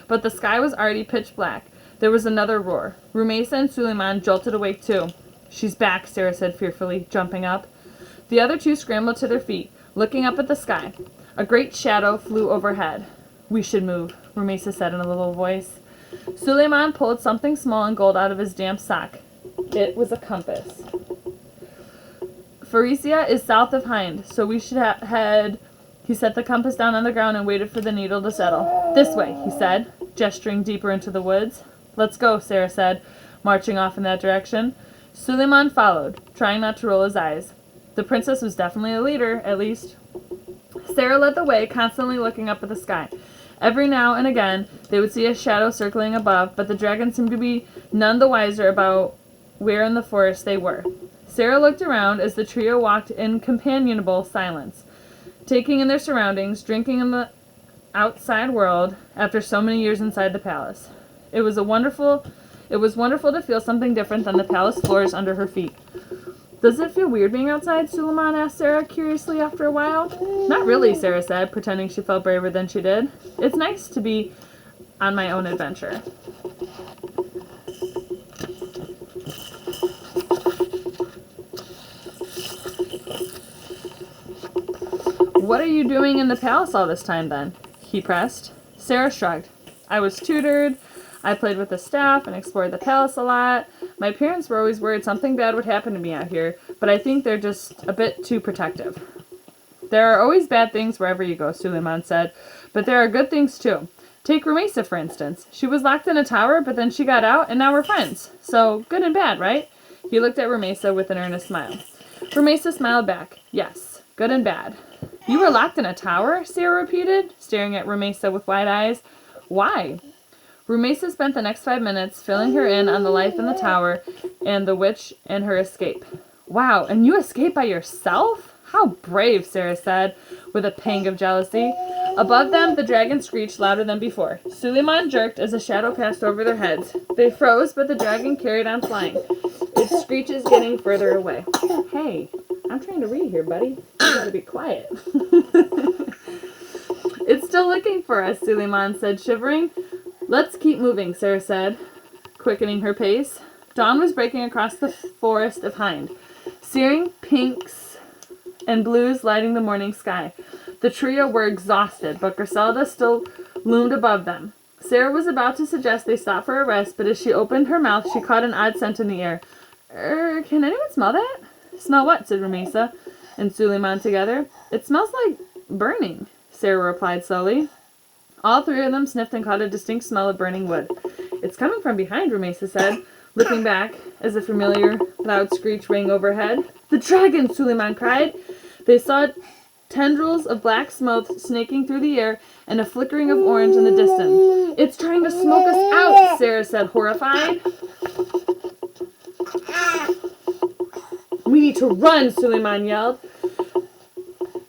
but the sky was already pitch black. There was another roar. Rumaysa and Suleiman jolted awake too. She's back, Sarah said fearfully, jumping up. The other two scrambled to their feet, looking up at the sky. A great shadow flew overhead. We should move, Rumaysa said in a little voice. Suleiman pulled something small and gold out of his damp sock. It was a compass. Fairytale is south of Hind, so we should head... He set the compass down on the ground and waited for the needle to settle. This way, he said, gesturing deeper into the woods. Let's go, Sarah said, marching off in that direction. Suleiman followed, trying not to roll his eyes. The princess was definitely a leader, at least. Sarah led the way, constantly looking up at the sky. Every now and again, they would see a shadow circling above, but the dragon seemed to be none the wiser about where in the forest they were. Sarah looked around as the trio walked in companionable silence, taking in their surroundings, drinking in the outside world after so many years inside the palace. It was wonderful to feel something different than the palace floors under her feet. Does it feel weird being outside? Suleiman asked Sarah curiously after a while. Not really, Sarah said, pretending she felt braver than she did. It's nice to be on my own adventure. What are you doing in the palace all this time, then? He pressed. Sarah shrugged. I was tutored. I played with the staff and explored the palace a lot. My parents were always worried something bad would happen to me out here, but I think they're just a bit too protective. There are always bad things wherever you go, Suleiman said, but there are good things too. Take Rumaysa, for instance. She was locked in a tower, but then she got out, and now we're friends. So, good and bad, right? He looked at Rumaysa with an earnest smile. Rumaysa smiled back. Yes, good and bad. You were locked in a tower? Sarah repeated, staring at Rumaysa with wide eyes. Why? Rumaysa spent the next 5 minutes filling her in on the life in the tower and the witch and her escape. Wow, and you escaped by yourself? How brave, Sarah said, with a pang of jealousy. Above them, the dragon screeched louder than before. Suleiman jerked as a shadow passed over their heads. They froze, but the dragon carried on flying, its screeches getting further away. Hey, I'm trying to read here, buddy. You gotta be quiet. It's still looking for us, Suleiman said, shivering. Let's keep moving, Sarah said, quickening her pace. Dawn was breaking across the forest of Hind, searing pinks and blues lighting the morning sky. The trio were exhausted, but Griselda still loomed above them. Sarah was about to suggest they stop for a rest, but as she opened her mouth, she caught an odd scent in the air. Can anyone smell that? Smell what? Said Rumaysa and Suleiman together. It smells like burning, Sarah replied slowly. All three of them sniffed and caught a distinct smell of burning wood. It's coming from behind, Rumaysa said, looking back as a familiar loud screech rang overhead. The dragon! Suleiman cried. They saw tendrils of black smoke snaking through the air and a flickering of orange in the distance. It's trying to smoke us out, Sarah said, horrified. We need to run, Suleiman yelled.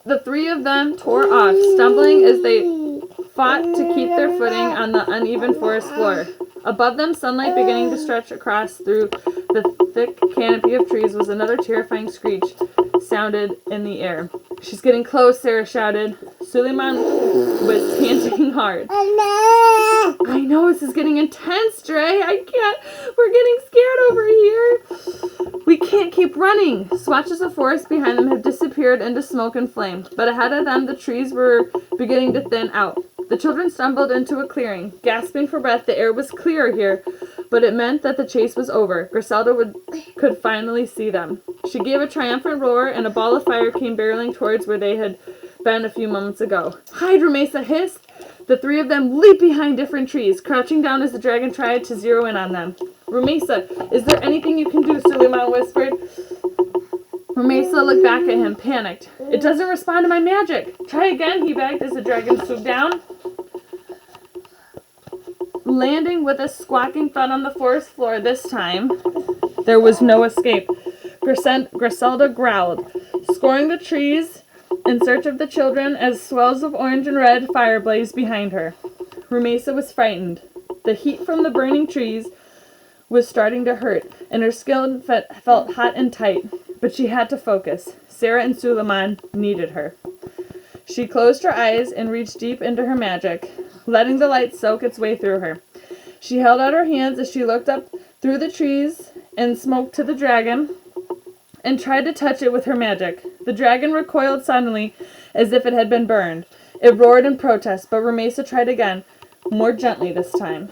The three of them tore off, stumbling as they fought to keep their footing on the uneven forest floor. Above them, sunlight beginning to stretch across through the thick canopy of trees was another terrifying screech sounded in the air. She's getting close, Sarah shouted. Suleiman was panting hard. I know, this is getting intense, Dre. I can't. We're getting scared over here. We can't keep running. Swatches of forest behind them had disappeared into smoke and flame, but ahead of them the trees were beginning to thin out. The children stumbled into a clearing. Gasping for breath, the air was clearer here, but it meant that the chase was over. Griselda could finally see them. She gave a triumphant roar, and a ball of fire came barreling towards where they had been a few moments ago. Hide, Rumaysa hissed. The three of them leaped behind different trees, crouching down as the dragon tried to zero in on them. Rumaysa, is there anything you can do? Suleiman whispered. Rumaysa looked back at him, panicked. It doesn't respond to my magic. Try again, he begged as the dragon swooped down, landing with a squawking thud on the forest floor. This time, there was no escape. Griselda growled, scoring the trees in search of the children as swells of orange and red fire blazed behind her. Rumaysa was frightened. The heat from the burning trees was starting to hurt, and her skin felt hot and tight, but she had to focus. Sarah and Suleiman needed her. She closed her eyes and reached deep into her magic, letting the light soak its way through her. She held out her hands as she looked up through the trees and smoke to the dragon and tried to touch it with her magic. The dragon recoiled suddenly as if it had been burned. It roared in protest, but Rumaysa tried again, more gently this time.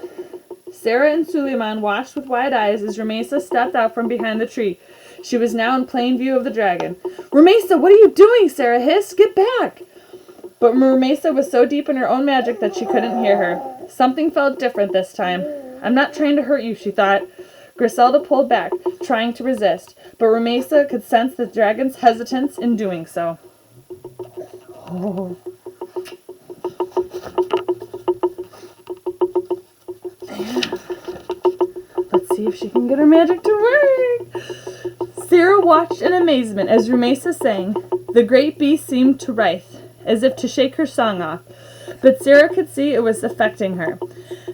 Sarah and Suleiman watched with wide eyes as Rumaysa stepped out from behind the tree. She was now in plain view of the dragon. "Rumaysa, what are you doing?" Sarah hissed. "Get back!" But Rumaysa was so deep in her own magic that she couldn't hear her. Something felt different this time. "I'm not trying to hurt you," she thought. Griselda pulled back, trying to resist, but Rumaysa could sense the dragon's hesitance in doing so. Oh. Let's see if she can get her magic to work. Sarah watched in amazement as Rumaysa sang. The great beast seemed to writhe, as if to shake her song off, but Sarah could see it was affecting her.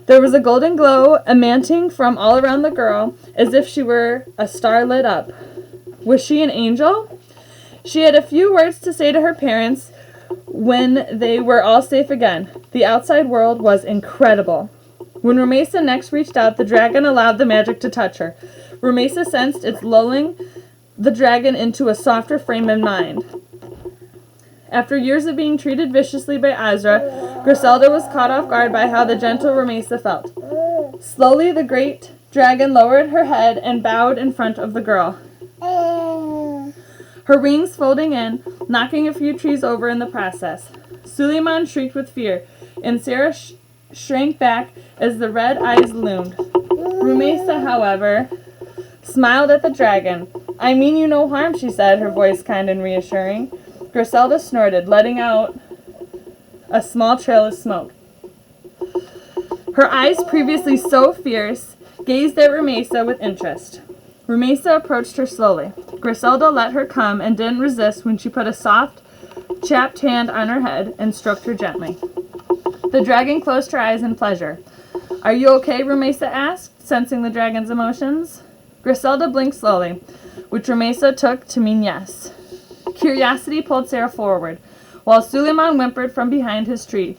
There was a golden glow emanating from all around the girl, as if she were a star lit up. Was she an angel? She had a few words to say to her parents when they were all safe again. The outside world was incredible. When Rumaysa next reached out, the dragon allowed the magic to touch her. Rumaysa sensed its lulling the dragon into a softer frame of mind. After years of being treated viciously by Azra, Griselda was caught off guard by how the gentle Rumaysa felt. Slowly, the great dragon lowered her head and bowed in front of the girl, her wings folding in, knocking a few trees over in the process. Suleiman shrieked with fear, and Sarah shrank back as the red eyes loomed. Rumaysa, however, smiled at the dragon. "I mean you no harm," she said, her voice kind and reassuring. Griselda snorted, letting out a small trail of smoke. Her eyes, previously so fierce, gazed at Rumaysa with interest. Rumaysa approached her slowly. Griselda let her come and didn't resist when she put a soft, chapped hand on her head and stroked her gently. The dragon closed her eyes in pleasure. "Are you okay?" Rumaysa asked, sensing the dragon's emotions. Griselda blinked slowly, which Rumaysa took to mean yes. Curiosity pulled Sarah forward, while Suleiman whimpered from behind his tree.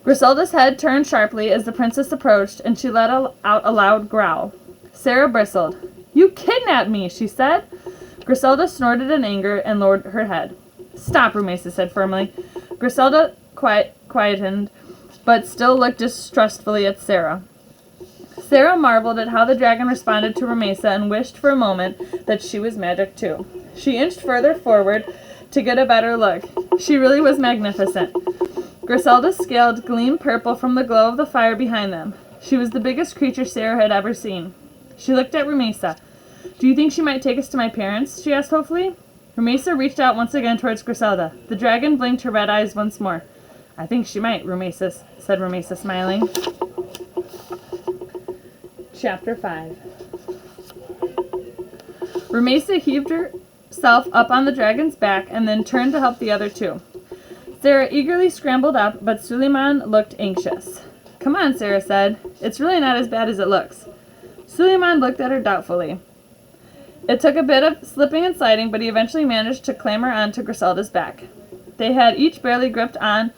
Griselda's head turned sharply as the princess approached, and she let out a loud growl. Sarah bristled. "You kidnapped me," she said. Griselda snorted in anger and lowered her head. "Stop," Rumaysa said firmly. Griselda quietened, but still looked distrustfully at Sarah. Sarah marveled at how the dragon responded to Rumaysa and wished for a moment that she was magic too. She inched further forward to get a better look. She really was magnificent. Griselda's scales gleamed purple from the glow of the fire behind them. She was the biggest creature Sarah had ever seen. She looked at Rumaysa. "Do you think she might take us to my parents?" she asked hopefully. Rumaysa reached out once again towards Griselda. The dragon blinked her red eyes once more. "I think she might," said Rumaysa, smiling. Chapter 5. Rumaysa heaved herself up on the dragon's back and then turned to help the other two. Sarah eagerly scrambled up, but Suleiman looked anxious. "Come on," Sarah said. "It's really not as bad as it looks." Suleiman looked at her doubtfully. It took a bit of slipping and sliding, but he eventually managed to clamber onto Griselda's back. They had each barely gripped on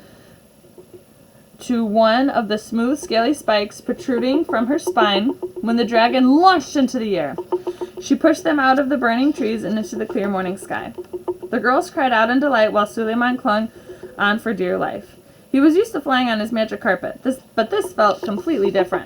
to one of the smooth, scaly spikes protruding from her spine when the dragon launched into the air. She pushed them out of the burning trees and into the clear morning sky. The girls cried out in delight while Suleiman clung on for dear life. He was used to flying on his magic carpet, but this felt completely different.